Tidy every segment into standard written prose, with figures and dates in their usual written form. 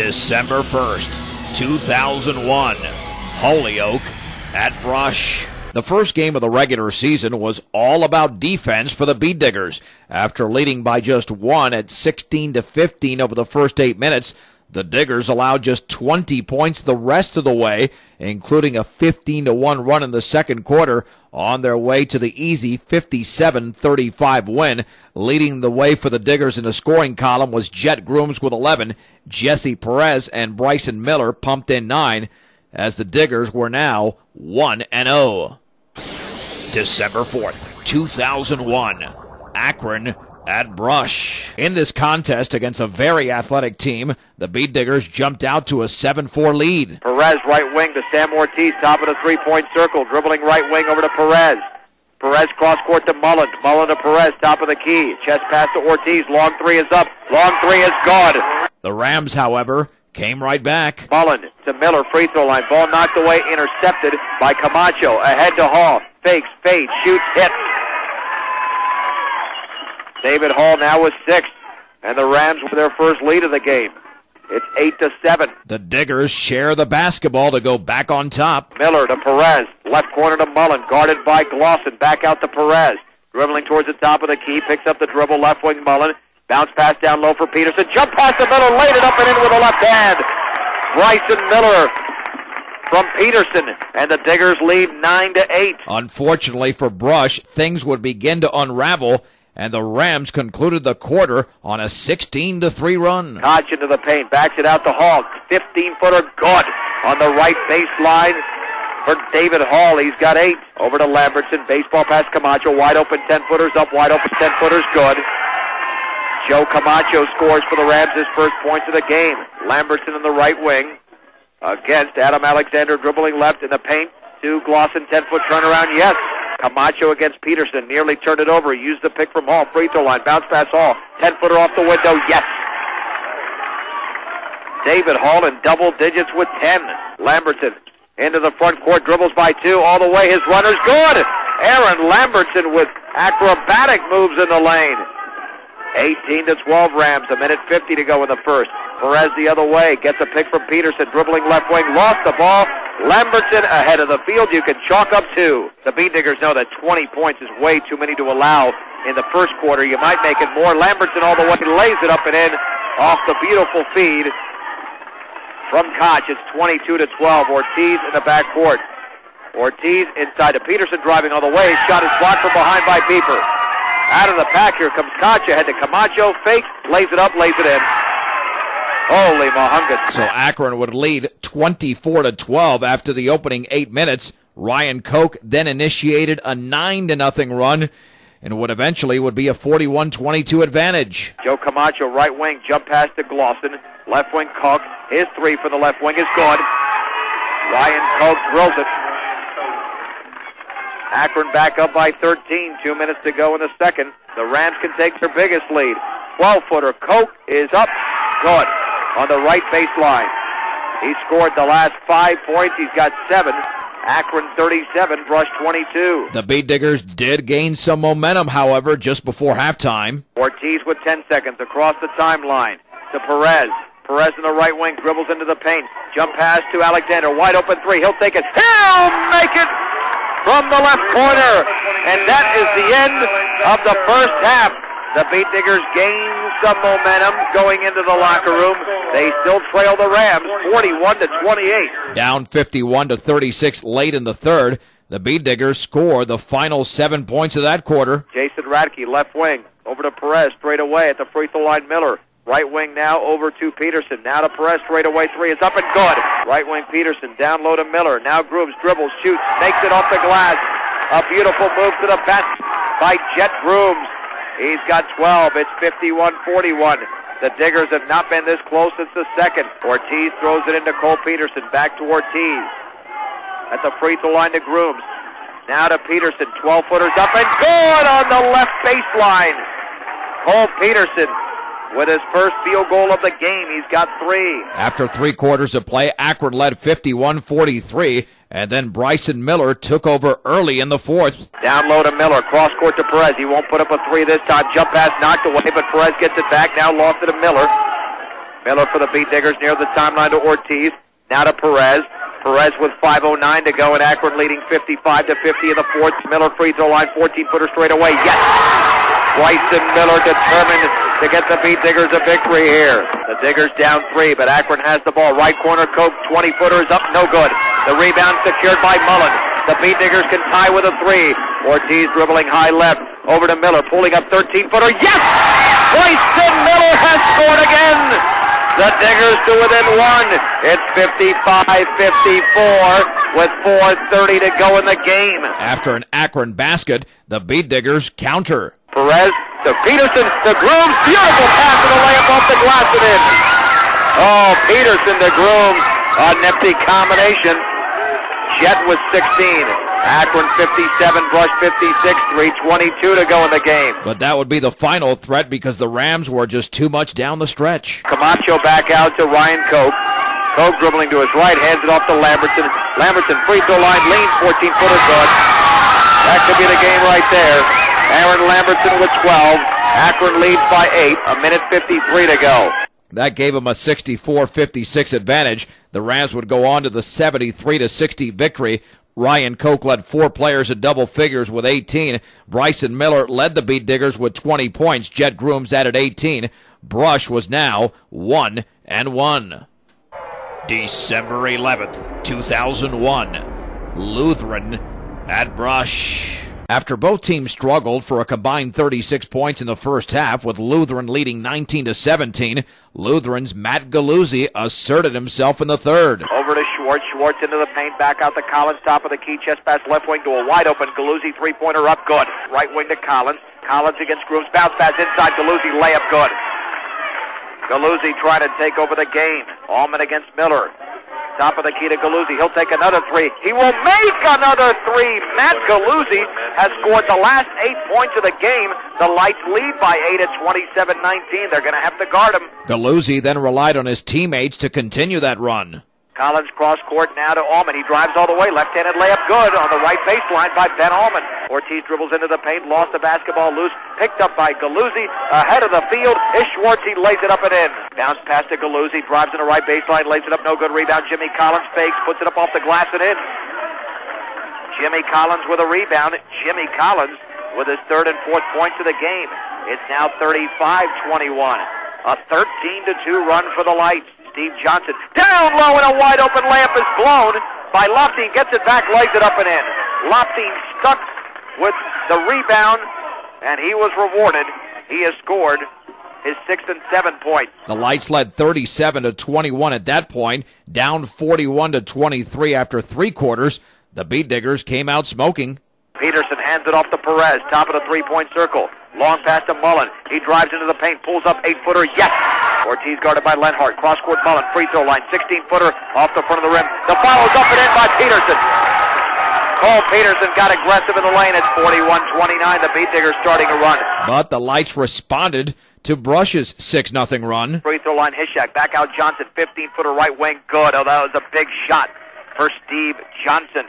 December 1st, 2001, Holyoke at Brush. The first game of the regular season was all about defense for the Beetdiggers. After leading by just one at 16-15 over the first 8 minutes, the Diggers allowed just 20 points the rest of the way, including a 15-1 run in the second quarter on their way to the easy 57-35 win. Leading the way for the Diggers in the scoring column was Jet Grooms with 11. Jesse Perez and Bryson Miller pumped in 9, as the Diggers were now 1-0. December 4th, 2001, Akron at Brush. In this contest against a very athletic team, the Beetdiggers jumped out to a 7-4 lead. Perez right wing to Sam Ortiz, top of the three-point circle, dribbling right wing over to Perez. Perez cross court to Mullen. Mullen to Perez, top of the key. Chest pass to Ortiz. Long three is up. Long three is good. The Rams, however, came right back. Mullen to Miller, free throw line. Ball knocked away, intercepted by Camacho. Ahead to Hall. Fakes, fades, shoots, hits. David Hall now with 6, and the Rams with their first lead of the game. It's 8-7. The Diggers share the basketball to go back on top. Miller to Perez, left corner to Mullen, guarded by Glosson, back out to Perez. Dribbling towards the top of the key, picks up the dribble, left wing Mullen. Bounce pass down low for Peterson. Jump pass to Miller, laid it up and in with the left hand. Bryson Miller from Peterson, and the Diggers lead 9-8. Unfortunately for Brush, things would begin to unravel, and the Rams concluded the quarter on a 16-3 run. Koch into the paint, backs it out to Hall. 15-footer good on the right baseline for David Hall. He's got 8. Over to Lambertson, baseball pass Camacho, wide open 10-footers up, wide open 10-footers good. Joe Camacho scores for the Rams his first points of the game. Lambertson in the right wing against Adam Alexander, dribbling left in the paint to Glosson, 10-foot turnaround, yes. Camacho against Peterson, nearly turned it over. He used the pick from Hall, free throw line, bounce pass Hall, 10-footer off the window, yes. David Hall in double digits with 10. Lambertson into the front court, dribbles by 2, all the way, his runner's good. Aaron Lambertson with acrobatic moves in the lane. 18-12 Rams, a minute 50 to go in the first. Perez the other way, gets a pick from Peterson, dribbling left wing, lost the ball. Lambertson ahead of the field, you can chalk up 2. The Beetdiggers know that 20 points is way too many to allow in the first quarter. You might make it more. Lambertson all the way, lays it up and in off the beautiful feed from Koch. It's 22-12. Ortiz in the backcourt. Ortiz inside to Peterson, driving all the way. Shot is blocked from behind by Pieper. Out of the pack, here comes Koch, ahead to Camacho, fake, lays it up, lays it in. Holy mahungus. So Akron would lead 24-12 after the opening 8 minutes. Ryan Koch then initiated a 9-0 run, and what eventually would be a 41-22 advantage. Joe Camacho, right wing, jump pass to Glosson. Left wing Koch, his 3 for the left wing is good. Ryan Koch drills it. Akron back up by 13, 2 minutes to go in the second. The Rams can take their biggest lead. 12-footer, Koch is up, good, on the right baseline. He scored the last 5 points, he's got 7. Akron 37, Brush 22. The Beetdiggers did gain some momentum, however, just before halftime. Ortiz with 10 seconds across the timeline to Perez. Perez in the right wing, dribbles into the paint. Jump pass to Alexander, wide open 3, he'll take it. He'll make it! From the left corner, and that is the end of the first half. The Beetdiggers gain some momentum going into the locker room. They still trail the Rams 41-28. Down 51-36 late in the third. The Beetdiggers score the final 7 points of that quarter. Jason Radke, left wing, over to Perez, straight away at the free throw line. Miller. Right wing now over to Peterson. Now to Perez, straight away 3 is up and good. Right wing Peterson, down low to Miller. Now Grooves, dribbles, shoots, makes it off the glass. A beautiful move to the basket by Jet Grooves. He's got 12. It's 51-41. The Diggers have not been this close since the second. Ortiz throws it into Cole Peterson. Back to Ortiz. At the free throw line to Grooves. Now to Peterson. 12-footers up and good on the left baseline. Cole Peterson with his first field goal of the game. He's got 3. After 3 quarters of play, Akron led 51-43, and then Bryson Miller took over early in the fourth. Down low to Miller, cross court to Perez. He won't put up a 3 this time. Jump pass knocked away, but Perez gets it back. Now lost it to Miller. Miller for the Beetdiggers near the timeline to Ortiz. Now to Perez. Perez with 5:09 to go, and Akron leading 55-50 in the fourth. Miller free throw line, 14-footer straight away. Yes! Bryson Miller determined to get the Beetdiggers a victory here. The Diggers down 3, but Akron has the ball. Right corner, Coke, 20-footer is up, no good. The rebound secured by Mullen. The Beetdiggers can tie with a 3. Ortiz dribbling high left. Over to Miller, pulling up 13-footer. Yes! Bryson Miller has scored again! The Diggers to within 1. It's 55-54 with 4:30 to go in the game. After an Akron basket, the Beetdiggers counter. Perez to Peterson to Grooms. Beautiful pass and a layup off the glass and in. Oh, Peterson to Grooms. A nifty combination. Jet with 16. Akron 57, Brush 56, 3:22 to go in the game. But that would be the final threat because the Rams were just too much down the stretch. Camacho back out to Ryan Coke. Coke dribbling to his right, hands it off to Lambertson. Lambertson free throw line, leans, 14-footer good. That could be the game right there. Aaron Lambertson with 12. Akron leads by 8. A minute 53 to go. That gave them a 64-56 advantage. The Rams would go on to the 73-60 victory. Ryan Coke led 4 players at double figures with 18. Bryson Miller led the Beetdiggers with 20 points. Jet Grooms added 18. Brush was now 1-1. December 11th, 2001. Lutheran at Brush. After both teams struggled for a combined 36 points in the first half, with Lutheran leading 19-17, Lutheran's Matt Galuzzi asserted himself in the third. Over to Schwartz. Schwartz into the paint, back out to Collins, top of the key, chest pass left wing to a wide open Galuzzi, three-pointer up, good. Right wing to Collins. Collins against Grooms, bounce pass inside, Galuzzi, layup, good. Galuzzi trying to take over the game. Allman against Miller. Top of the key to Galuzzi. He'll take another 3. He will make another 3. Matt Galuzzi has scored the last 8 points of the game. The Lights lead by 8 at 27-19. They're going to have to guard him. Galuzzi then relied on his teammates to continue that run. Collins cross court now to Allman. He drives all the way. Left-handed layup good on the right baseline by Ben Allman. Ortiz dribbles into the paint. Lost the basketball loose. Picked up by Galuzzi. Ahead of the field is Schwartz. He lays it up and in. Bounce pass to Galuzzi. Drives in the right baseline. Lays it up. No good rebound. Jimmy Collins fakes. Puts it up off the glass and in. Jimmy Collins with a rebound. Jimmy Collins with his third and fourth points of the game. It's now 35-21. A 13-2 run for the Lights. Steve Johnson down low and a wide open layup is blown by Loptein. Gets it back, lays it up and in. Loptein stuck with the rebound, and he was rewarded. He has scored his 6th and 7th points. The Lights led 37-21 at that point, down 41-23 after 3 quarters. The Beetdiggers came out smoking. Peterson hands it off to Perez, top of the three-point circle. Long pass to Mullen. He drives into the paint, pulls up 8-footer. Yes! Ortiz guarded by Lenhart. Cross-court Mullen, free throw line, 16-footer off the front of the rim. The foul is up and in by Peterson. Cole Peterson got aggressive in the lane. It's 41-29. The Beetdiggers starting a run. But the Lights responded to Brush's 6-0 run. Free throw line, Hishak. Back out Johnson, 15-footer right wing. Good. Oh, that was a big shot for Steve Johnson.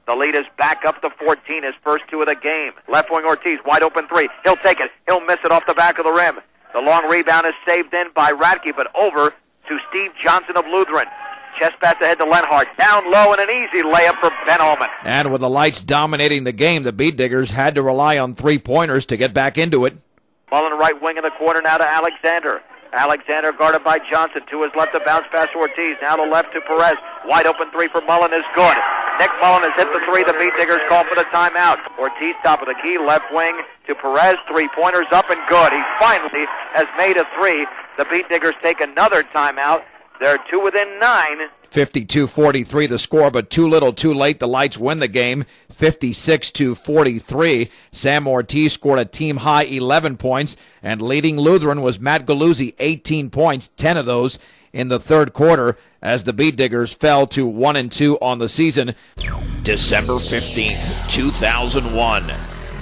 The lead is back up to 14, his first 2 of the game. Left wing Ortiz, wide open 3. He'll take it. He'll miss it off the back of the rim. The long rebound is saved in by Radke, but over to Steve Johnson of Lutheran. Chest pass ahead to Lenhart. Down low and an easy layup for Ben Allman. And with the Lights dominating the game, the Beetdiggers had to rely on 3-pointers to get back into it. Mullen right wing in the corner now to Alexander. Alexander guarded by Johnson. To his left, a bounce pass to Ortiz. Now to left to Perez. Wide open 3 for Mullen is good. Nick Mullen has hit the 3. The Beetdiggers call for the timeout. Ortiz top of the key, left wing to Perez. 3-pointers up and good. He finally has made a 3. The Beetdiggers take another timeout. They're 2 within 9. 52-43 the score, but too little too late. The Lights win the game 56-43. Sam Ortiz scored a team-high 11 points, and leading Lutheran was Matt Galuzzi, 18 points, 10 of those in the third quarter, as the Beetdiggers fell to 1-2 on the season. December 15th, 2001.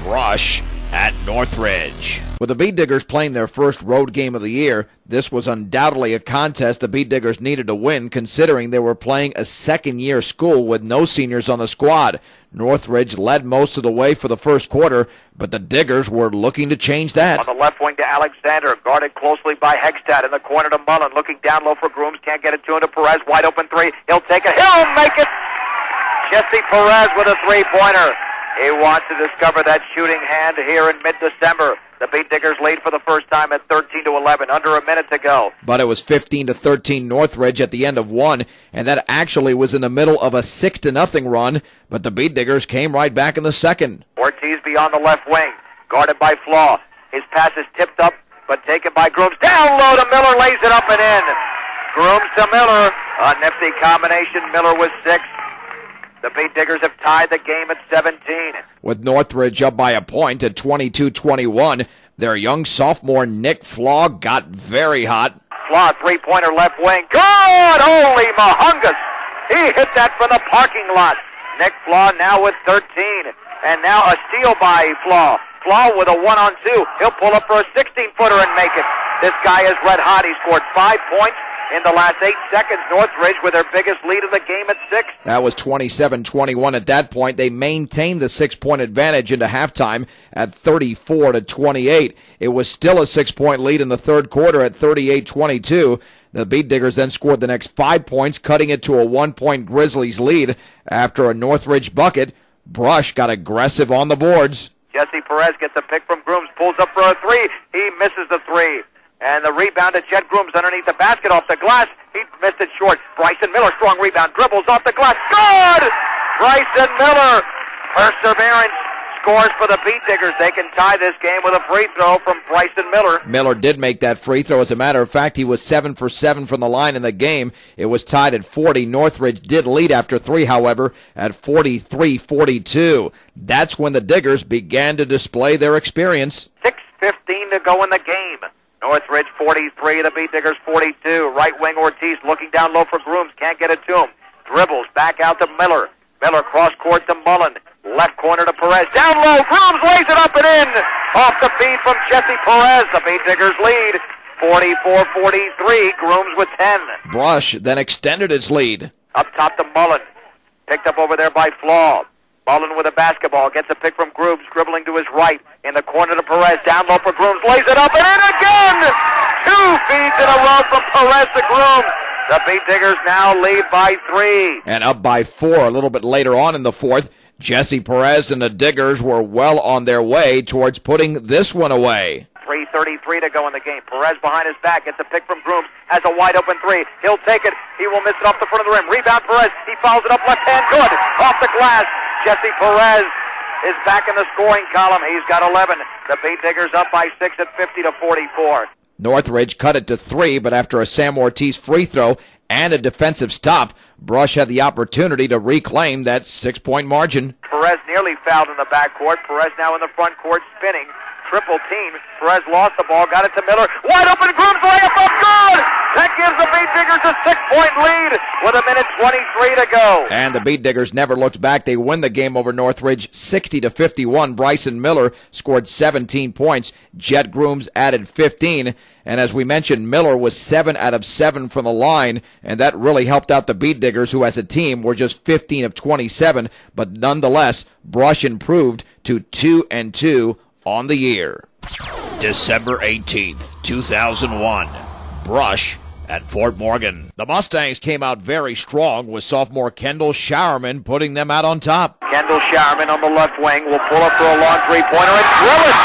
Brush at Northridge. With the Beetdiggers playing their first road game of the year, this was undoubtedly a contest the Beetdiggers needed to win, considering they were playing a second-year school with no seniors on the squad. Northridge led most of the way for the first quarter, but the Diggers were looking to change that. On the left wing to Alexander, guarded closely by Hegstad. In the corner to Mullen, looking down low for Grooms, can't get it to him to Perez, wide open three, he'll take it, he'll make it! Jesse Perez with a three-pointer. He wants to discover that shooting hand here in mid-December. The Beetdiggers lead for the first time at 13-11, under a minute to go. But it was 15-13 Northridge at the end of one, and that actually was in the middle of a 6-0 run, but the Beetdiggers came right back in the second. Ortiz beyond the left wing, guarded by Flaw. His pass is tipped up, but taken by Grooms. Down low to Miller, lays it up and in. Grooms to Miller, a nifty combination. Miller with 6. The Beetdiggers have tied the game at 17. With Northridge up by a point at 22-21, their young sophomore Nick Flaw got very hot. Flaw, three-pointer left wing. Good! Holy mahungus! He hit that from the parking lot. Nick Flaw now with 13. And now a steal by Flaw. Flaw with a 1-on-2. He'll pull up for a 16-footer and make it. This guy is red hot. He scored 5 points in the last 8 seconds. Northridge with their biggest lead of the game at 6. That was 27-21 at that point. They maintained the 6-point advantage into halftime at 34-28. It was still a 6-point lead in the third quarter at 38-22. The Beetdiggers then scored the next 5 points, cutting it to a 1-point Grizzlies lead. After a Northridge bucket, Brush got aggressive on the boards. Jesse Perez gets a pick from Grooms, pulls up for a 3. He misses the 3. And the rebound to Jet Grooms underneath the basket off the glass. He missed it short. Bryson Miller, strong rebound, dribbles off the glass. Good! Bryson Miller, perseverance, scores for the Beetdiggers. They can tie this game with a free throw from Bryson Miller. Miller did make that free throw. As a matter of fact, he was 7 for 7 from the line in the game. It was tied at 40. Northridge did lead after 3, however, at 43-42. That's when the Diggers began to display their experience. 6:15 to go in the game. Northridge 43, the Beetdiggers 42. Right wing Ortiz looking down low for Grooms. Can't get it to him. Dribbles back out to Miller. Miller cross court to Mullen. Left corner to Perez. Down low. Grooms lays it up and in. Off the feed from Jesse Perez. The Beetdiggers lead 44-43. Grooms with 10. Brush then extended its lead. Up top to Mullen. Picked up over there by Flaw. Mullen with a basketball, gets a pick from Grooms, dribbling to his right. In the corner to Perez, down low for Grooms, lays it up and in again! 2 feeds in a row from Perez to Grooms. The Beetdiggers now lead by 3. And up by 4 a little bit later on in the fourth. Jesse Perez and the Diggers were well on their way towards putting this one away. 3:33 to go in the game. Perez behind his back, gets a pick from Grooms, has a wide open 3. He'll take it. He will miss it off the front of the rim. Rebound Perez. He fouls it up left hand. Good. Off the glass. Jesse Perez is back in the scoring column. He's got 11. The Beetdiggers up by 6 at 50-44. Northridge cut it to 3, but after a Sam Ortiz free throw and a defensive stop, Brush had the opportunity to reclaim that 6-point margin. Perez nearly fouled in the backcourt. Perez now in the front court spinning. Triple team. Perez lost the ball, got it to Miller. Wide open, Grooms layup up, good! That gives the Beetdiggers a 6-point lead with 1:23 to go. And the Beetdiggers never looked back. They win the game over Northridge 60-51. Bryson Miller scored 17 points. Jet Grooms added 15. And as we mentioned, Miller was 7 out of 7 from the line, and that really helped out the Beetdiggers, who as a team were just 15 of 27. But nonetheless, Brush improved to 2-2 on the year. December 18th, 2001. Brush at Fort Morgan. The Mustangs came out very strong with sophomore Kendall Showerman putting them out on top. Kendall Showerman on the left wing will pull up for a long three-pointer and drill it.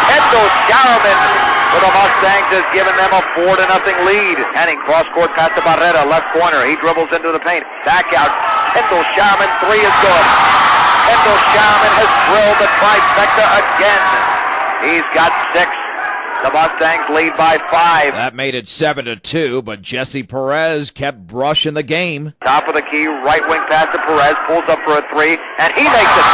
Kendall Showerman for the Mustangs has given them a 4-0 lead. Henning cross-court pass to Barrera, left corner. He dribbles into the paint. Back out. Kendall Showerman, 3 is good. Kendall Showerman has drilled the trifecta again. He's got 6. The Mustangs lead by 5. That made it 7-2, but Jesse Perez kept Brush in the game. Top of the key, right wing pass to Perez, pulls up for a 3, and he makes it.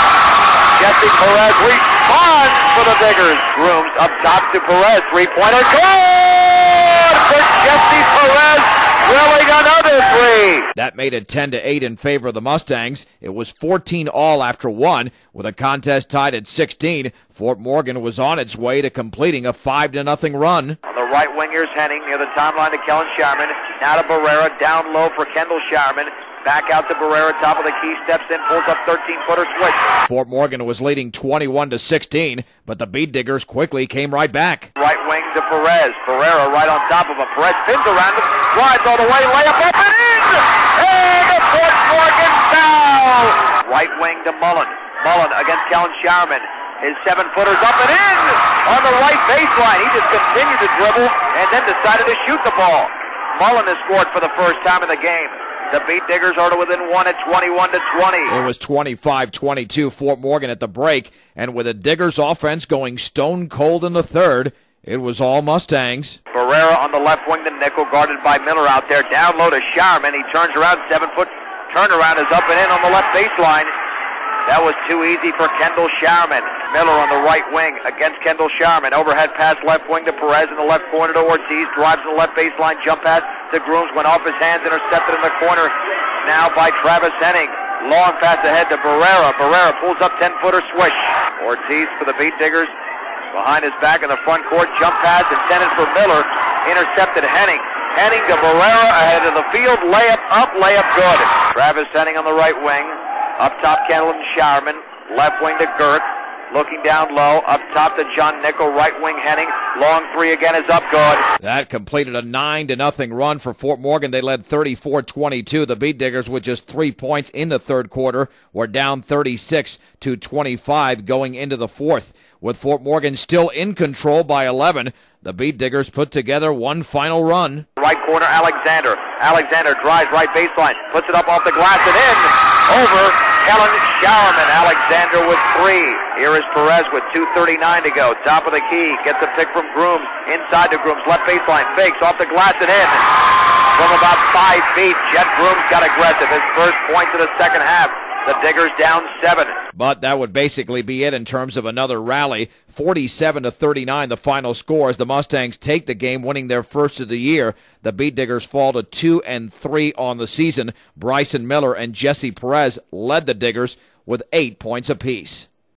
Jesse Perez responds for the Diggers. Grooms up top to Perez, three-pointer, good for Jesse Perez, drilling another 3. three. That made it 10-8 in favor of the Mustangs. It was 14-all after one, with a contest tied at 16. Fort Morgan was on its way to completing a 5-0 run. On the right wing, here's Henning near the timeline to Kellen Sharman. Now to Barrera, down low for Kendall Sharman. Back out to Barrera, top of the key, steps in, pulls up 13-footer switch. Fort Morgan was leading 21-16, but the Beetdiggers quickly came right back. Right wing to Perez. Barrera right on top of him. Perez spins around him, drives all the way, layup up and in! And a Fort Morgan foul! Right wing to Mullen. Mullen against Kellen Sharman. His 7-footer's up and in! On the right baseline. He just continued to dribble and then decided to shoot the ball. Mullen has scored for the first time in the game. The Beetdiggers are to within one at 21-20. It was 25-22 Fort Morgan at the break, and with the Diggers' offense going stone cold in the third, it was all Mustangs. Barrera on the left wing, the nickel guarded by Miller out there. Down low to Sharman. He turns around, 7-foot turnaround is up and in on the left baseline. That was too easy for Kendall Sharman. Miller on the right wing against Kendall Sharman. Overhead pass left wing to Perez in the left corner to Ortiz. Drives in the left baseline. Jump pass to Grooms. Went off his hands. Intercepted in the corner. Now by Travis Henning. Long pass ahead to Barrera. Barrera pulls up 10-footer swish. Ortiz for the Beetdiggers. Behind his back in the front court. Jump pass intended for Miller. Intercepted Henning. Henning to Barrera ahead of the field. Layup up. Layup good. Travis Henning on the right wing. Up top, Kendall Sharman. Left wing to Girk. Looking down low. Up top to John Nickel. Right wing Henning. Long three again is up good. That completed a 9-0 run for Fort Morgan. They led 34-22. The Beetdiggers, with just 3 points in the third quarter, were down 36-25 going into the fourth. With Fort Morgan still in control by 11, the Beetdiggers put together one final run. Right corner, Alexander. Alexander drives right baseline. Puts it up off the glass and in. Over Kellen Sharman. Alexander with three. Here is Perez with 2:39 to go. Top of the key. Gets a pick from Grooms. Inside to Grooms. Left baseline. Fakes off the glass and in. From about 5 feet, Jet Grooms got aggressive. His first points of the second half. The Diggers down 7. But that would basically be it in terms of another rally. 47-39 the final score as the Mustangs take the game, winning their first of the year. The Beetdiggers fall to 2-3 on the season. Bryson Miller and Jesse Perez led the Diggers with 8 points apiece.